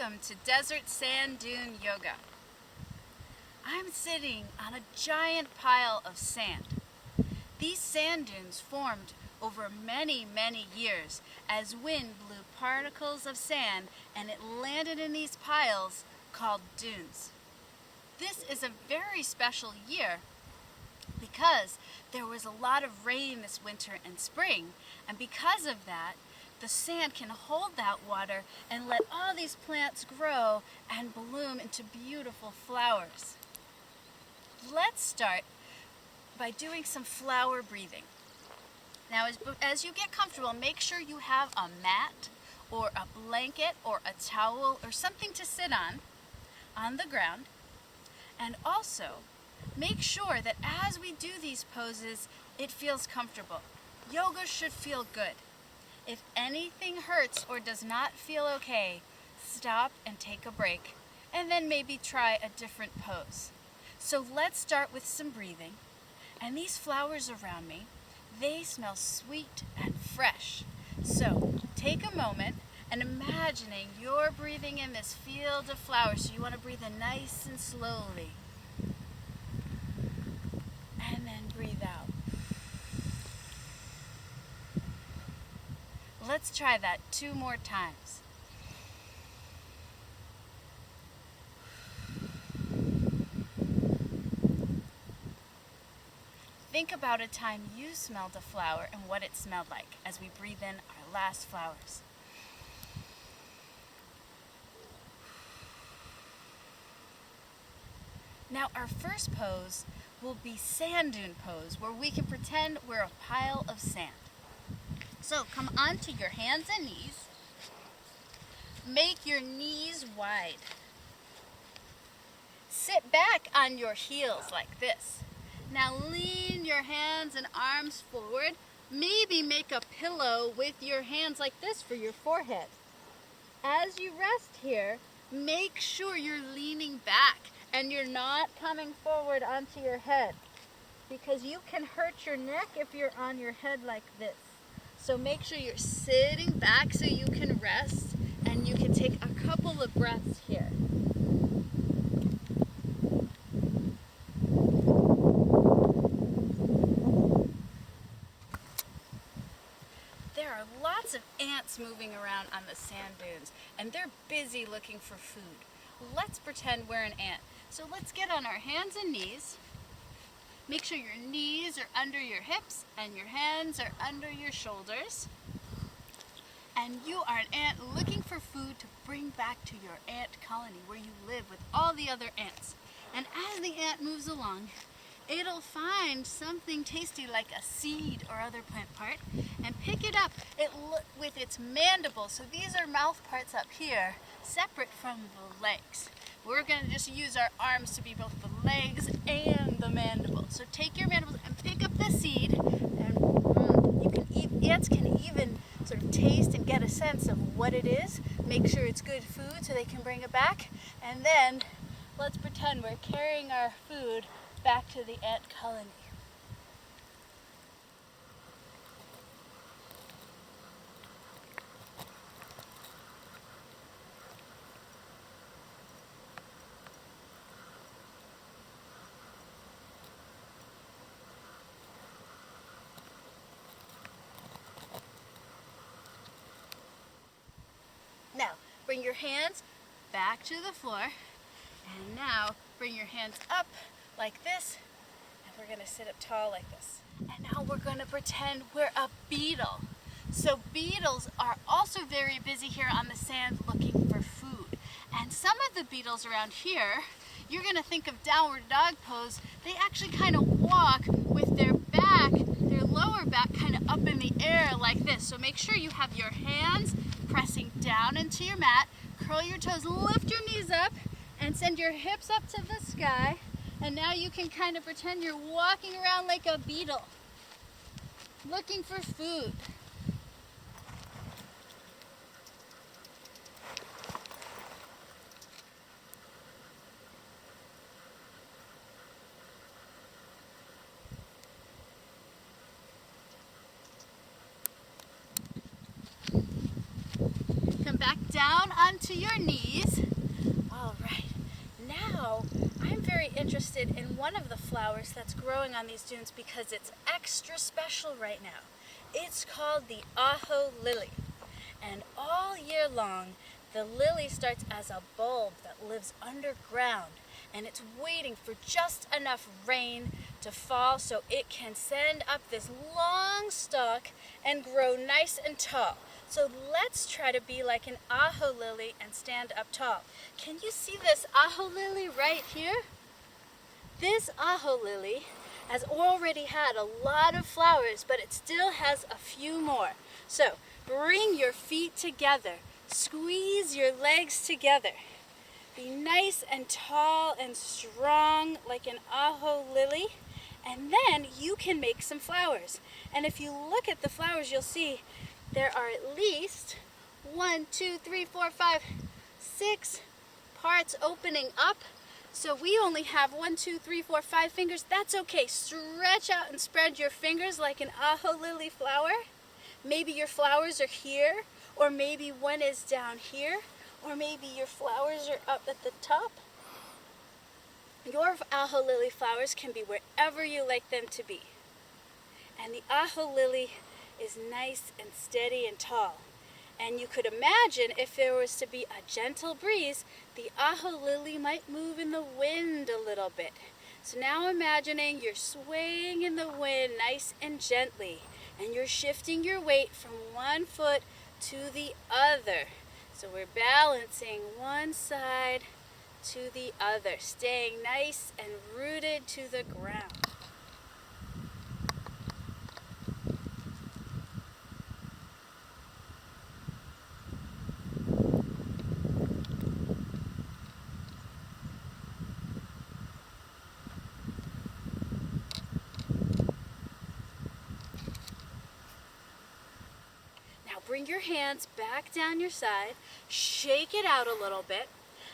Welcome to Desert Sand Dune Yoga. I'm sitting on a giant pile of sand. These sand dunes formed over many, many years as wind blew particles of sand and it landed in these piles called dunes. This is a very special year because there was a lot of rain this winter and spring, and because of that, the sand can hold that water and let all these plants grow and bloom into beautiful flowers. Let's start by doing some flower breathing. Now, as you get comfortable, make sure you have a mat or a blanket or a towel or something to sit on the ground. And also, make sure that as we do these poses, it feels comfortable. Yoga should feel good. If anything hurts or does not feel okay, stop and take a break, and then maybe try a different pose. So let's start with some breathing. And these flowers around me, they smell sweet and fresh. So take a moment and imagining you're breathing in this field of flowers. So you want to breathe in nice and slowly. And then breathe out. Let's try that 2 more times. Think about a time you smelled a flower and what it smelled like as we breathe in our last flowers. Now our first pose will be sand dune pose, where we can pretend we're a pile of sand. So come onto your hands and knees. Make your knees wide. Sit back on your heels like this. Now lean your hands and arms forward. Maybe make a pillow with your hands like this for your forehead. As you rest here, make sure you're leaning back and you're not coming forward onto your head, because you can hurt your neck if you're on your head like this. So make sure you're sitting back so you can rest and you can take a couple of breaths here. There are lots of ants moving around on the sand dunes, and they're busy looking for food. Let's pretend we're an ant. So let's get on our hands and knees. Make sure your knees are under your hips and your hands are under your shoulders. And you are an ant looking for food to bring back to your ant colony where you live with all the other ants. And as the ant moves along, it'll find something tasty like a seed or other plant part and pick it up with its mandible. So these are mouth parts up here, separate from the legs. We're going to just use our arms to be both the legs and the mandible. So take your mandibles and pick up the seed, and ants can even sort of taste and get a sense of what it is. Make sure it's good food so they can bring it back. And then let's pretend we're carrying our food back to the ant colony. Now, bring your hands back to the floor, and now bring your hands up like this, and we're going to sit up tall like this. And now we're going to pretend we're a beetle. So beetles are also very busy here on the sand looking for food. And some of the beetles around here, you're going to think of downward dog pose. They actually kind of walk with their back, their lower back kind of up in the air like this. So make sure you have your hands pressing down into your mat. Curl your toes, lift your knees up, and send your hips up to the sky. And now you can kind of pretend you're walking around like a beetle, looking for food. Come back down onto your knees. interested in one of the flowers that's growing on these dunes because it's extra special right now. It's called the ajo lily. And all year long, the lily starts as a bulb that lives underground, and it's waiting for just enough rain to fall so it can send up this long stalk and grow nice and tall. So let's try to be like an ajo lily and stand up tall. Can you see this ajo lily right here? This ajo lily has already had a lot of flowers, but it still has a few more. So bring your feet together, squeeze your legs together. Be nice and tall and strong like an ajo lily, and then you can make some flowers. And if you look at the flowers, you'll see there are at least 6 parts opening up. So we only have 5 fingers. That's okay. Stretch out and spread your fingers like an ajo lily flower. Maybe your flowers are here, or maybe one is down here, or maybe your flowers are up at the top. Your ajo lily flowers can be wherever you like them to be. And the ajo lily is nice and steady and tall. And you could imagine if there was to be a gentle breeze, the ajo lily might move in the wind a little bit. So now imagining you're swaying in the wind nice and gently, and you're shifting your weight from one foot to the other. So we're balancing one side to the other, staying nice and rooted to the ground. Bring your hands back down your side, shake it out a little bit,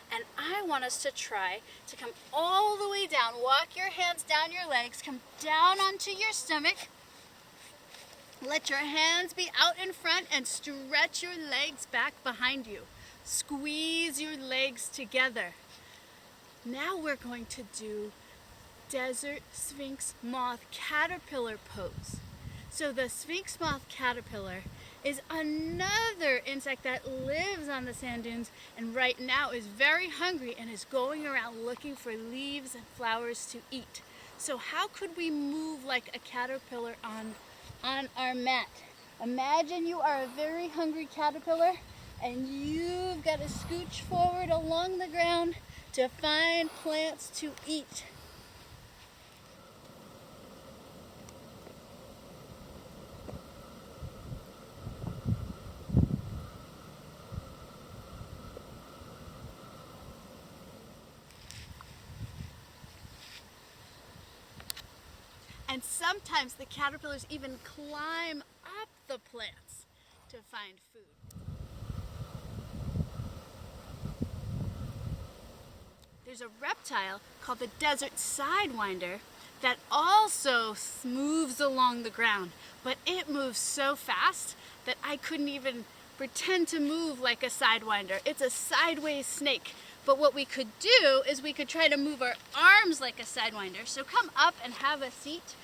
and I want us to try to come all the way down. Walk your hands down your legs, come down onto your stomach. Let your hands be out in front and stretch your legs back behind you. Squeeze your legs together. Now we're going to do Desert Sphinx Moth Caterpillar pose. So the Sphinx Moth Caterpillar is another insect that lives on the sand dunes and right now is very hungry and is going around looking for leaves and flowers to eat. So how could we move like a caterpillar on our mat? Imagine you are a very hungry caterpillar and you've got to scooch forward along the ground to find plants to eat. And sometimes the caterpillars even climb up the plants to find food. There's a reptile called the desert sidewinder that also moves along the ground, but it moves so fast that I couldn't even pretend to move like a sidewinder. It's a sideways snake. But what we could do is we could try to move our arms like a sidewinder. So come up and have a seat.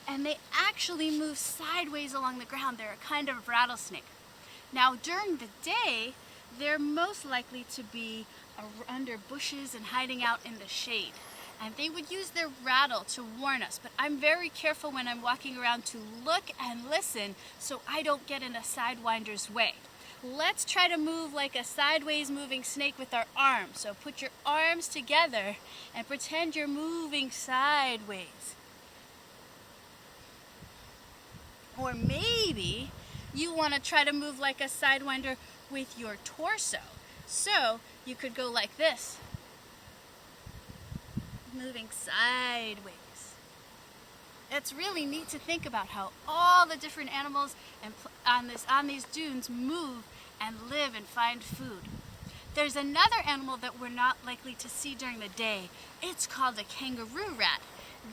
And they actually move sideways along the ground. They're a kind of rattlesnake. Now during the day, they're most likely to be under bushes and hiding out in the shade. And they would use their rattle to warn us. But I'm very careful when I'm walking around to look and listen so I don't get in a sidewinder's way. Let's try to move like a sideways moving snake with our arms. So put your arms together and pretend you're moving sideways. Or maybe you want to try to move like a sidewinder with your torso. So you could go like this, moving sideways. It's really neat to think about how all the different animals on these dunes move and live and find food. There's another animal that we're not likely to see during the day. It's called a kangaroo rat.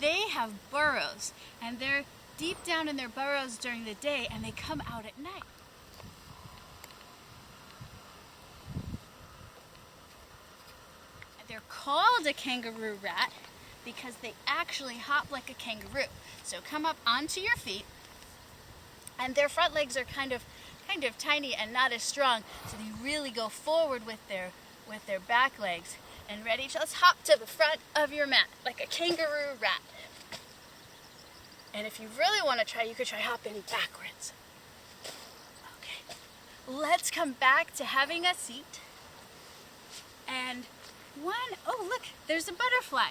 They have burrows, and they're deep down in their burrows during the day, and they come out at night. They're called a kangaroo rat because they actually hop like a kangaroo. So come up onto your feet, and their front legs are kind of tiny and not as strong, so they really go forward with their back legs. And ready? So let's hop to the front of your mat like a kangaroo rat. And if you really want to try, you could try hopping backwards. Okay. Let's come back to having a seat. And oh look, there's a butterfly.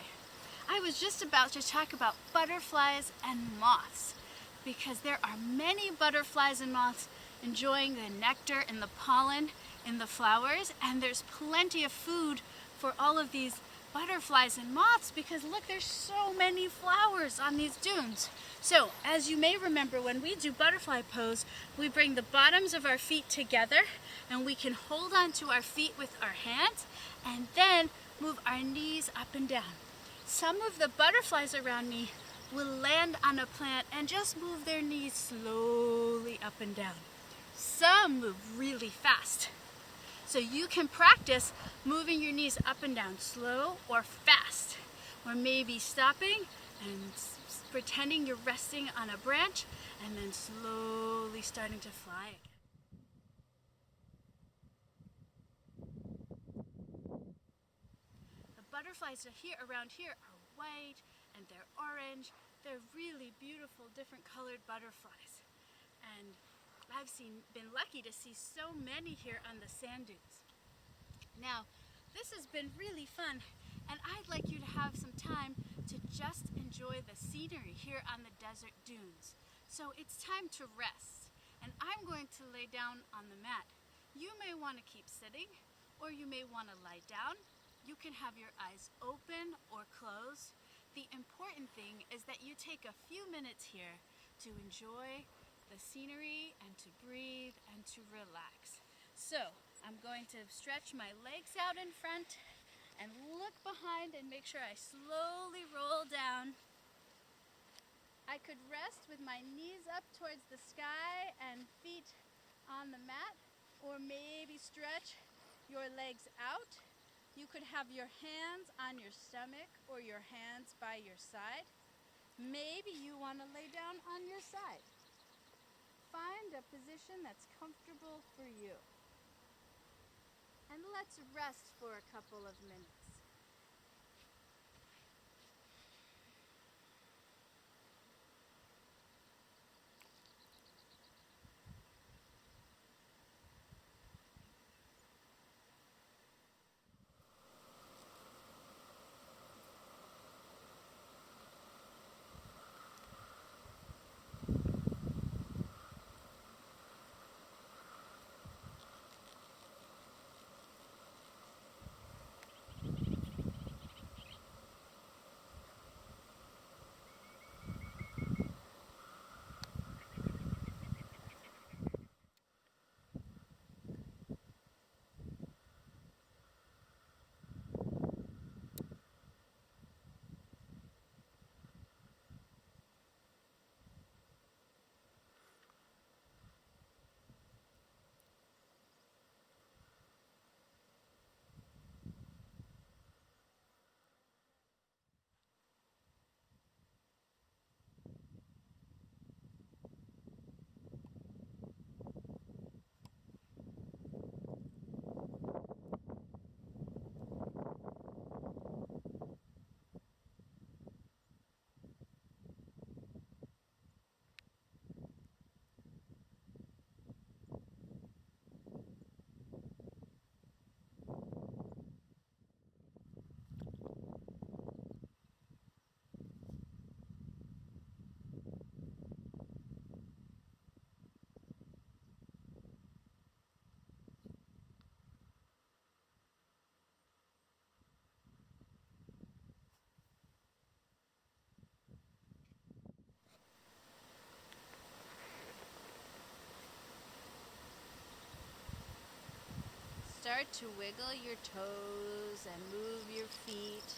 I was just about to talk about butterflies and moths, because there are many butterflies and moths enjoying the nectar and the pollen in the flowers, and there's plenty of food for all of these butterflies and moths, because look, there's so many flowers on these dunes. So, as you may remember, when we do butterfly pose, we bring the bottoms of our feet together, and we can hold on to our feet with our hands, and then move our knees up and down. Some of the butterflies around me will land on a plant and just move their knees slowly up and down. Some move really fast. So you can practice moving your knees up and down, slow or fast, or maybe stopping and pretending you're resting on a branch and then slowly starting to fly again. The butterflies around here are white and they're orange. They're really beautiful, different colored butterflies. And I've been lucky to see so many here on the sand dunes. Now, this has been really fun, and I'd like you to have some time to just enjoy the scenery here on the desert dunes. So it's time to rest, and I'm going to lay down on the mat. You may want to keep sitting, or you may want to lie down. You can have your eyes open or closed. The important thing is that you take a few minutes here to enjoy the scenery and to breathe and to relax. So I'm going to stretch my legs out in front and look behind and make sure I slowly roll down. I could rest with my knees up towards the sky and feet on the mat, or maybe stretch your legs out. You could have your hands on your stomach or your hands by your side. Maybe you want to lay down on your side. Find a position that's comfortable for you. And let's rest for a couple of minutes. Start to wiggle your toes and move your feet.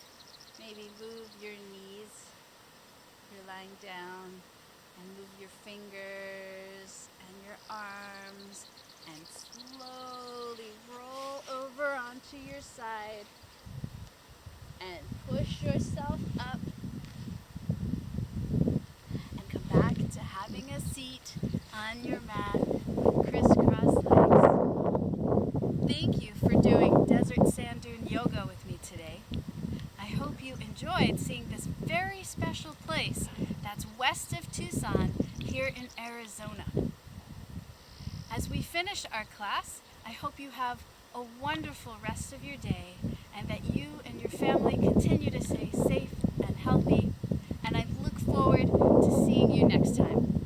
Maybe move your knees if you're lying down, and move your fingers and your arms, and slowly roll over onto your side and push yourself up and come back to having a seat on your mat with crisscrossed legs. Thank you for doing Desert Sand Dune Yoga with me today. I hope you enjoyed seeing this very special place that's west of Tucson here in Arizona. As we finish our class, I hope you have a wonderful rest of your day and that you and your family continue to stay safe and healthy. And I look forward to seeing you next time.